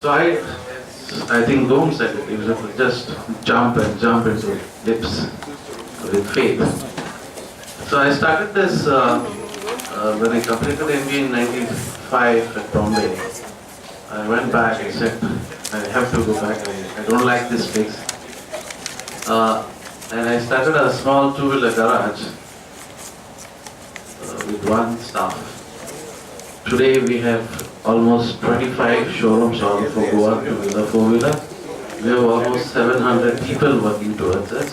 So I think Gom said it. He was able to just jump and jump into lips with faith. So I started this when I completed the MBA in 1995 at Bombay. I went back. I said I have to go back. I don't like this place. And I started a small two-wheeler garage with one staff. Today we have almost 25 showrooms all for Goa two-wheeler, four-wheeler. We have almost 700 people working towards us.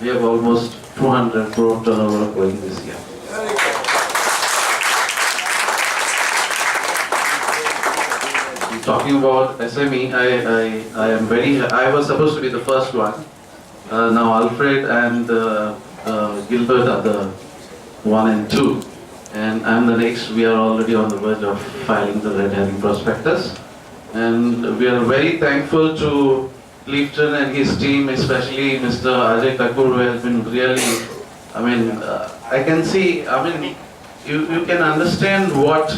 We have almost 200 crore turnover going this year. Talking about SME, I am very. I was supposed to be the first one. Now Alfred and Gilbert are the 1 and 2, and I'm the next. We are already on the verge of filing the red herring prospectus, and we are very thankful to Clifton and his team, especially Mr. Ajay Thakur, who has been really. I can see. You can understand what.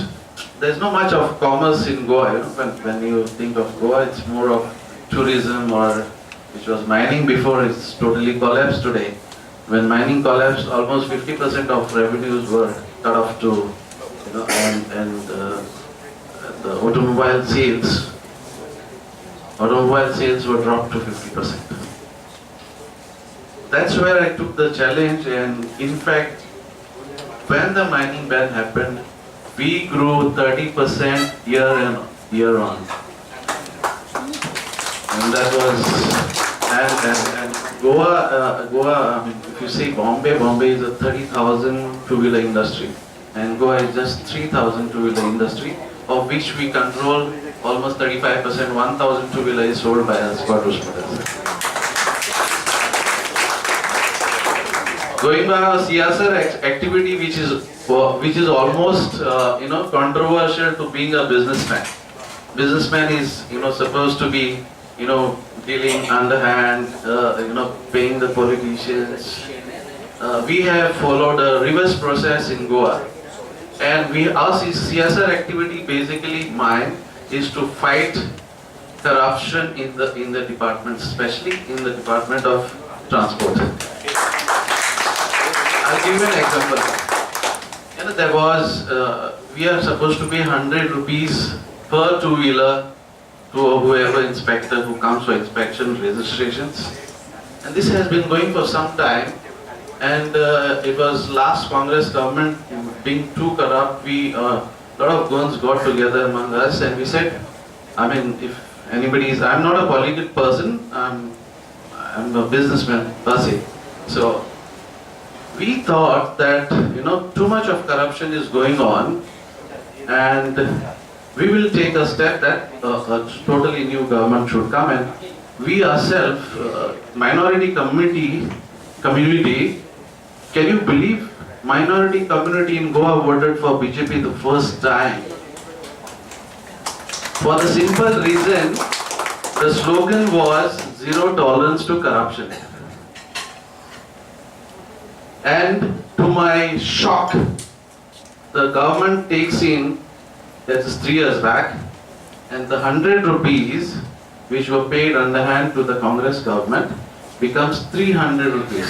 There's not much of commerce in Goa. You know, when you think of Goa, it's more of tourism or. Which was mining before, it's totally collapsed today. When mining collapsed, almost 50% of revenues were cut off to, and the automobile sales were dropped to 50%. That's where I took the challenge, and in fact, when the mining ban happened, we grew 30% year on. And that was, and Goa, if you say Bombay is a 30,000 two-wheeler industry. And Goa is just 3,000 two-wheeler industry, of which we control almost 35%, 1,000 two-wheeler is sold by us, Quadros Motors. Going by our CSR activity, which is almost, controversial to being a businessman. Businessman is, supposed to be, dealing underhand, paying the politicians. We have followed a reverse process in Goa, and our CSR activity, basically mine, is to fight corruption in the department, especially in the Department of Transport. I'll give you an example. There was, we are supposed to pay 100 rupees per two-wheeler to whoever inspector who comes for inspection, registrations. And this has been going for some time. And it was last Congress government being too corrupt. We, a lot of guns got together among us, and we said, if anybody is, I'm not a political person, I'm a businessman per se. So we thought that, too much of corruption is going on, and we will take a step that a totally new government should come, and we ourselves, minority community, can you believe minority community in Goa voted for BJP the first time? For the simple reason, the slogan was zero tolerance to corruption. And to my shock, the government takes in, that is 3 years back, and the 100 rupees which were paid underhand to the Congress government becomes 300 rupees.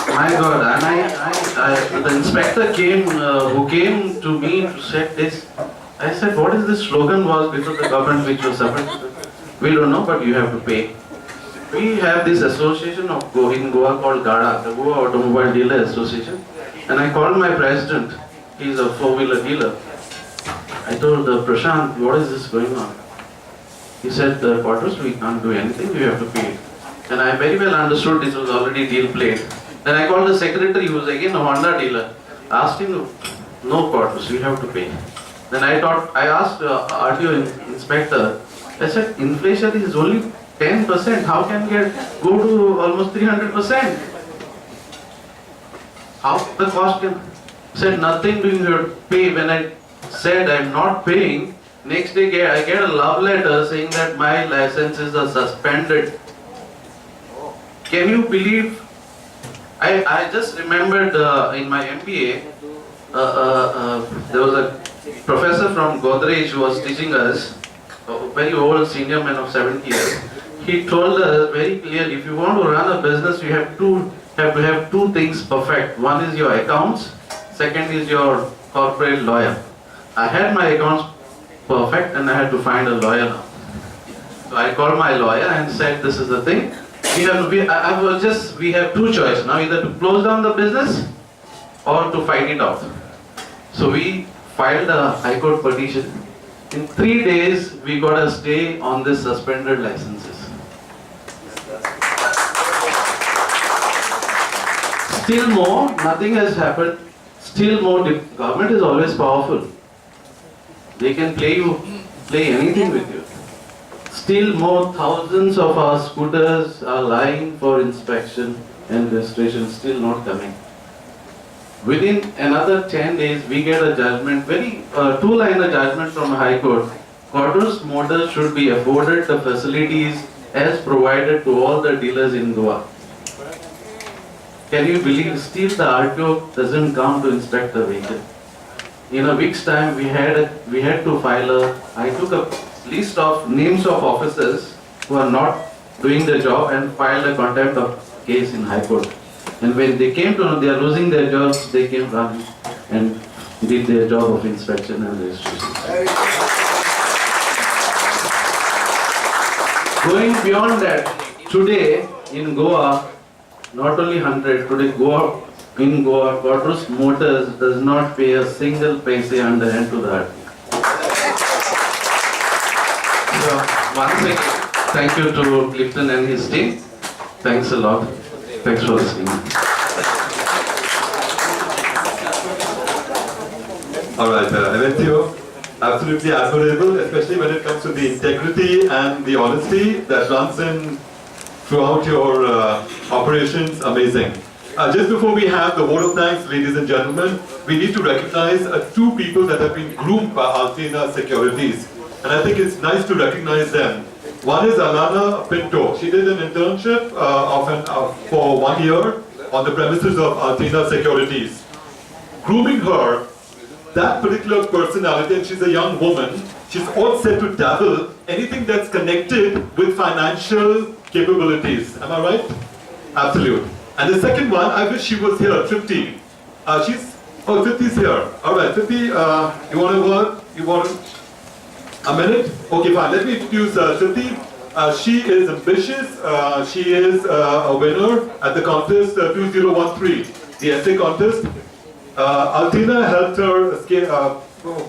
My God, and the inspector came, who came to me to check this. I said, what is this slogan was before the government which was submitted? We don't know, but you have to pay. We have this association in Goa called GADA, the Goa Automobile Dealer Association. And I called my president, he's a four-wheeler dealer. I told Prashant, what is this going on? He said, Quadros, we can't do anything, we have to pay. And I very well understood this was already deal played. Then I called the secretary, who was again a Honda dealer. Asked him, no Quadros, we have to pay. Then I asked RTO inspector, I said, inflation is only 10%, how can we go to almost 300%? How the cost can? Said nothing doing your pay. When I said I'm not paying, next day I get a love letter saying that my licenses are suspended. Can you believe? I just remembered in my MBA, there was a professor from Godrej was teaching us, a very old senior man of 70 years. He told us very clearly, if you want to run a business, you have to have two things perfect. One is your accounts, second is your corporate lawyer. I had my accounts perfect and I had to find a lawyer now. So I called my lawyer and said, this is the thing. We have two choices now, either to close down the business or to fight it out. So we filed a High Court petition. In 3 days, we got a stay on this suspended licenses. Still more, nothing has happened. Still more, the government is always powerful. They can play anything with you. Still more, thousands of our scooters are lying for inspection and registration, still not coming. Within another 10 days, we get a judgment, two-liner judgment from High Court. Quadrus Motors should be afforded the facilities as provided to all the dealers in Goa. Can you believe still the RTO doesn't come to inspect the vehicle? In a week's time, we had to file I took a list of names of officers who are not doing the job and filed a contempt of case in High Court. And when they came to know they are losing their jobs, they came running and did their job of inspection and registration. Going beyond that, today in Goa, not only 100, today in Goa, Quadrus Motors does not pay a single paise underhand to the RTO. So, once again, thank you to Clifton and his team. Thanks a lot. Thanks for listening. Alright, Eventio, absolutely admirable, especially when it comes to the integrity and the honesty that runs in throughout your operations. Amazing. Just before we have the vote of thanks, ladies and gentlemen, we need to recognize two people that have been groomed by Altina Securities. And I think it's nice to recognize them. One is Alana Pinto. She did an internship for 1 year on the premises of Altina Securities. Grooming her, that particular personality, and she's a young woman, she's all set to dabble anything that's connected with financial capabilities. Am I right? Absolute. And the second one, I wish she was here, Tripti. Tripti's here. All right, Tripti, you want to work? You want a minute? Okay, fine. Let me introduce Tripti. She is ambitious. She is a winner at the contest 2013, the essay contest. Altina helped her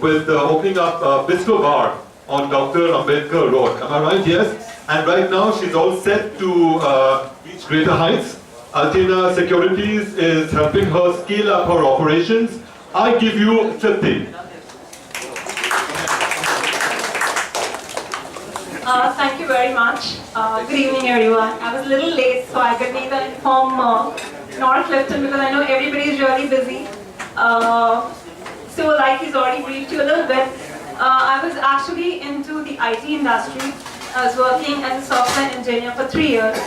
with opening up Bistro Bar on Dr. Ambedkar Road. Am I right? Yes. And right now she's all set to reach greater heights. Altina Securities is helping her scale up her operations. I give you 50. Thank you very much. Good evening, everyone. I was a little late, so I could neither inform nor Clifton because I know everybody is really busy. So, like he's already briefed you a little bit, I was actually into the IT industry. I was working as a software engineer for 3 years.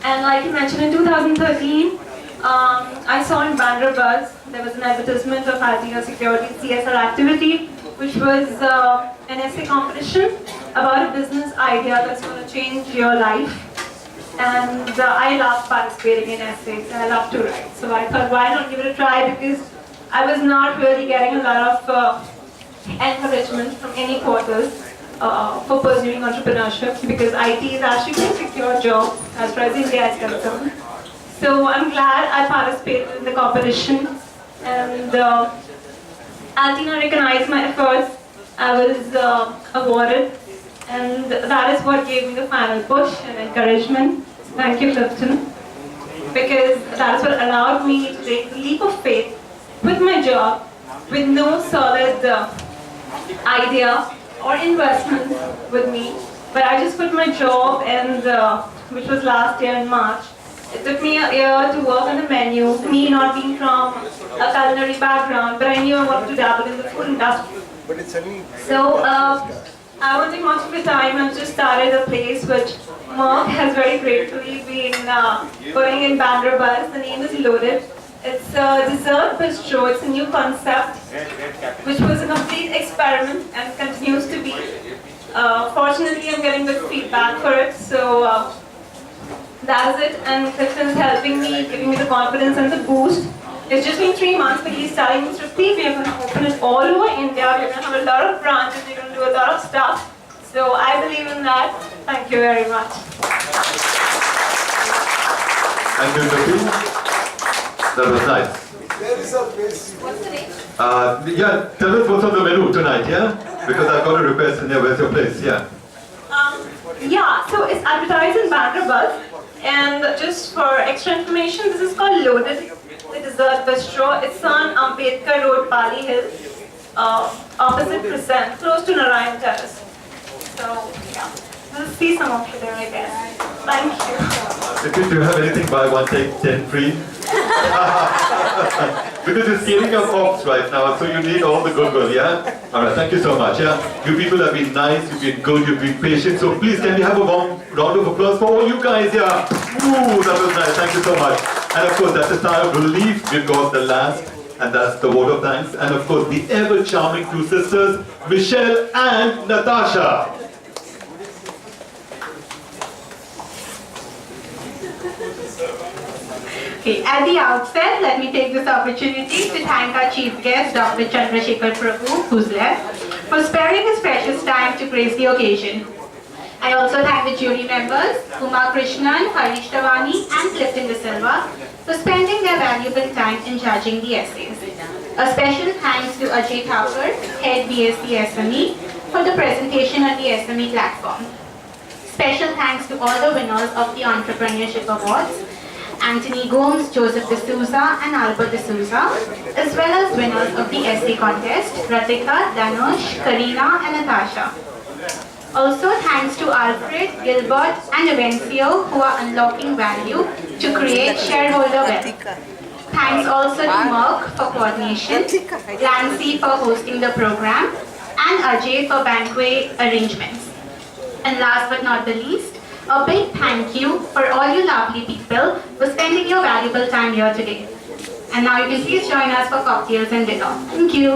And like you mentioned, in 2013, I saw in Bandra Buzz, there was an advertisement of Altina Security CSR activity, which was an essay competition about a business idea that's going to change your life. And I love participating in essays, and I love to write. So I thought, why not give it a try, because I was not really getting a lot of encouragement from any quarters for pursuing entrepreneurship, because IT is actually a secure job as far as India is concerned. So I'm glad I participated in the competition, and Altina recognized my efforts. I was awarded, and that is what gave me the final push and encouragement. Thank you, Clifton, because that is what allowed me to take the leap of faith, quit my job with no solid idea or investment with me, but I just quit my job, and which was last year in March. It took me a year to work on the menu, me not being from a culinary background, but I knew I wanted to dabble in the food industry. So I won't take much of your time. I've just started a place which Mark has very gratefully been putting in Bandra Buzz. The name is Loaded. It's a dessert bistro. It's a new concept, which was a complete experiment and continues to be. Fortunately, I'm getting good feedback for it, so that is it. And Clifton is helping me, giving me the confidence and the boost. It's just been 3 months, but he's telling me, Tripti, we are going to open it all over India. We're going to have a lot of branches. We're going to do a lot of stuff. So I believe in that. Thank you very much. Thank you, Jyoti. That was nice. What's the name? Yeah, tell us what's on the menu tonight, yeah? Because I've got a request in there. Where's your place? Yeah. Yeah, so it's advertised in Bandra Buzz. And just for extra information, this is called Loaded, the dessert bistro. It's on Ambedkar Road, Pali Hill, opposite Crescent, close to Narayan Terrace. So, yeah, we'll see some of you there, I guess. Thank you. Do you have anything buy one, take 10 free? Because you're scaling up ops right now, so you need all the goodwill, yeah? Alright, thank you so much, yeah? You people have been nice, you've been good, you've been patient, so please can we have a warm round of applause for all you guys, yeah? Ooh, that was nice, thank you so much. And of course, that's a sign of relief, we've got the last, and that's the vote of thanks. And of course, the ever-charming two sisters, Michelle and Natasha. Okay, at the outset, let me take this opportunity to thank our chief guest, Dr. Chandrasekhar Prabhu, who's left, for sparing his precious time to grace the occasion. I also thank the jury members, Uma Krishnan, Harish Tawani, and Clifton De Silva, for spending their valuable time in judging the essays. A special thanks to Ajay Thakur, Head BSc SME, for the presentation on the SME platform. Special thanks to all the winners of the Entrepreneurship Awards, Anthony Gomes, Joseph D'Souza, and Albert D'Souza, as well as winners of the essay contest, Ratika, Danush, Karina, and Natasha. Also, thanks to Alfred, Gilbert, and Evencio, who are unlocking value to create shareholder wealth. Thanks also to Merck for coordination, Lancy for hosting the program, and Ajay for banquet arrangements. And last but not the least, a big thank you for all you lovely people for spending your valuable time here today. And now you can please join us for cocktails and dinner. Thank you.